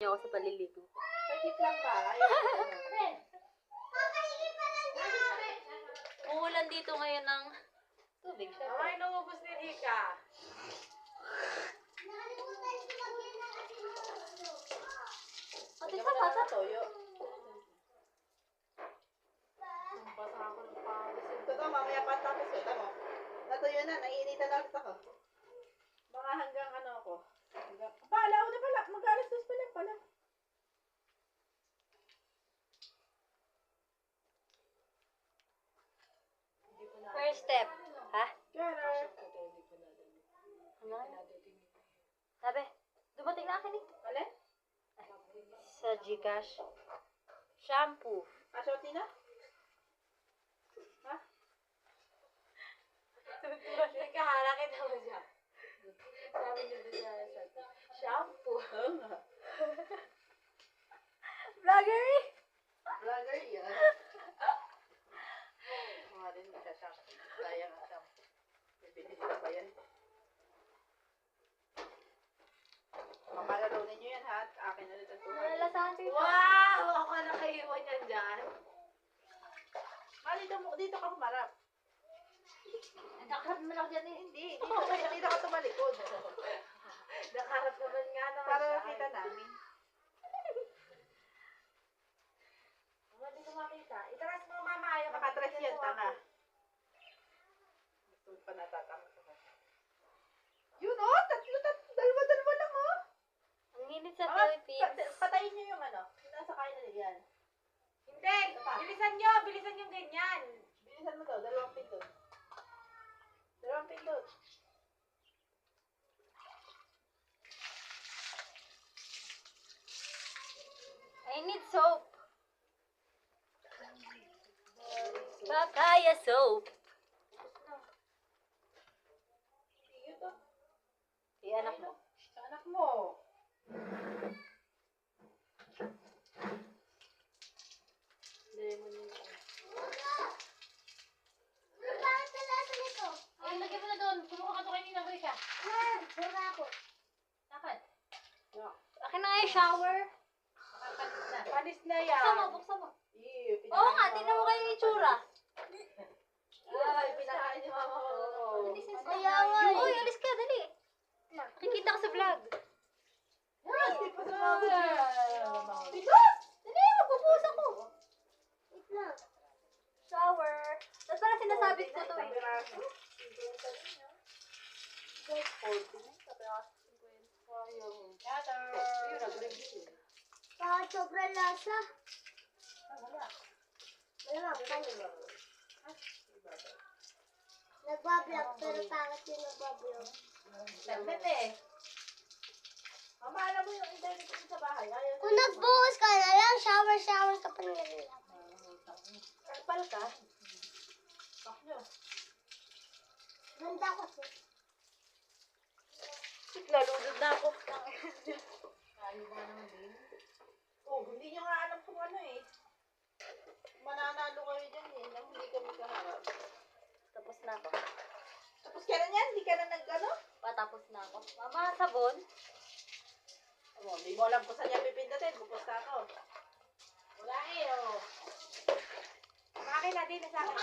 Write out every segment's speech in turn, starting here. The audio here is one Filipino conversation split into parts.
Ako sa paliligo. Sakit lang ba? Umuulan dito ngayon ng tubig. Ay, naubos ni Rika. Ate, sa pata? Toyo. Basa ako ng pawis. Ito to, mamaya pa tapos ko. Tama. Natuyo na, naiinitan na ako. Mga hanggang ano ako. Pala, na pala. Mag-alas 2 pa lang pala. First step. Ha? Kaya Ano? Sabi, dumating na akin eh. Alin? Sa Gcash. Shampoo. Asyoti na? Ha? Rika, halakit ako dyan. Sabi niyo doon sa shampoo. Oo nga. Vlogger eh! Vlogger yan. Mga rin siya shampoo. Daya nga shampoo. Bibili sila pa yan. Mamalalaw ninyo yan ha. Akin na rin ang tuhod. Nalalasahan ko ito. Wow! Ako nakaiwan yan dyan. Dito ka humarap. Nakaharap naman ako dyan eh. Hindi. Dito ka tumalikod. Nakaharap naman nga naman. Para nakita namin. Hindi ko makita. Itaras mo mama. Ayaw Nakatres yan, tanga. Gusto pa natatama sa kanya. Yun o! Dalawa lang o! Ang init sa Philippines. Patayin nyo yung ano. Yung nasa kainan yan. Hindi! Bilisan nyo! Bilisan yung ganyan! Bilisan mo to. Dalawang pindot. Dalawang pindot. I need soap. Papaya soap. Iyo to. Anak mo. Sa anak mo. Lemon yun. Bakit nalasa nito? Ay, lagyan mo na doon. Sumuka ka to kanina, Rika. Wala ako. Bakit? No. Akin na nga yung shower. Panis na yan. Buksan mo, buksan mo. Iyo, Oo nga, tingnan mo kayo yung itsura. Ay, pinakain ni mama ko. Kaya nga eh. Uy, alis ka, dali. Nakikita ka sa vlog. Hindi pa sa mama. Dali, magpupusa ko. Wait lang. Shower. Tapos parang sinasabit ko to eh. Bakit sobrang lasa? Malamang kanin. Nagbablog pero pangit yung nagbablog. Saglit eh. Mama, alam mo yung internet ko sa bahay. Ayaw Kung nagbuhos ka na lang, shower ka pa nila. Kalpal ka. Pak nyo. Ganda ko siya. Nalulod na ako. Ayaw ba naman din? Oh, hindi nyo nga alam kung ano eh. Mananalo kayo dyan eh. Nang hindi kami kaharap. Tapos na ako. Tapos kailan yan? Hindi ka na nag-ano? Patapos na ako. Mama, sabon. Oh, hindi mo alam kung saan niya pipindutin. Bupusta ako. Wala eh, oh. Akin na din, sa akin.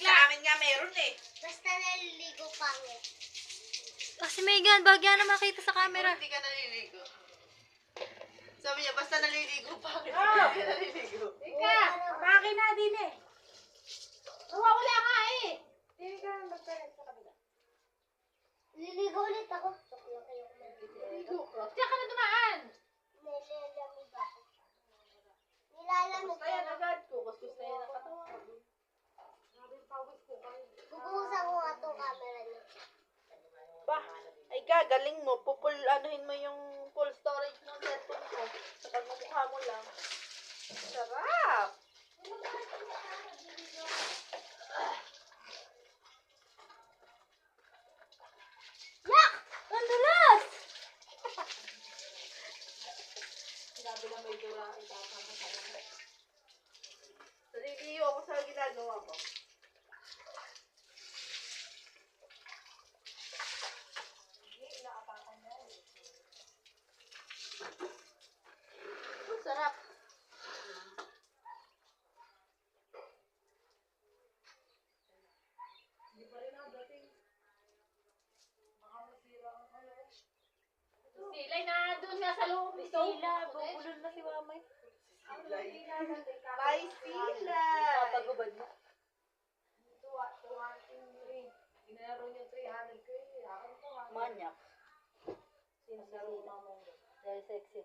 Sa amin nga meron eh. Basta naliligo pangit. Kasi Megan, bagya na makita sa camera. Hindi ka naliligo. Sabi niya, basta naliligo pa. Hindi ka naliligo. Ika, Akin na din eh. Wala ka eh. Hindi ka magkaroon sa kabila. liligo ulit ako. Sukla kayo Naliligo ka. Diyan ka na dumaan. Nilalamig ako. Nilalamig Kaya ako. agad ko. Kuskus na yan ang katawan. Bubuhusan ko nga itong camera niyo. Ba, ay gagaling mo. Anuhin mo yung full storage ng cellphone ko. Sa pagmumukha mo lang. Sarap! Yak! Ang dulas! Sinabi na may dura. Itatama sa lang. Naliliyo ako sa ginagawa ko. Hindi, inaapakan na. Silay na doon nga sa loob. Sila, bubulol na si Mamay. May sila. Papagubad na. Ginaro niyo 300 ko eh. Akin to. Manyak. Sino si Sila? Dahil sexy.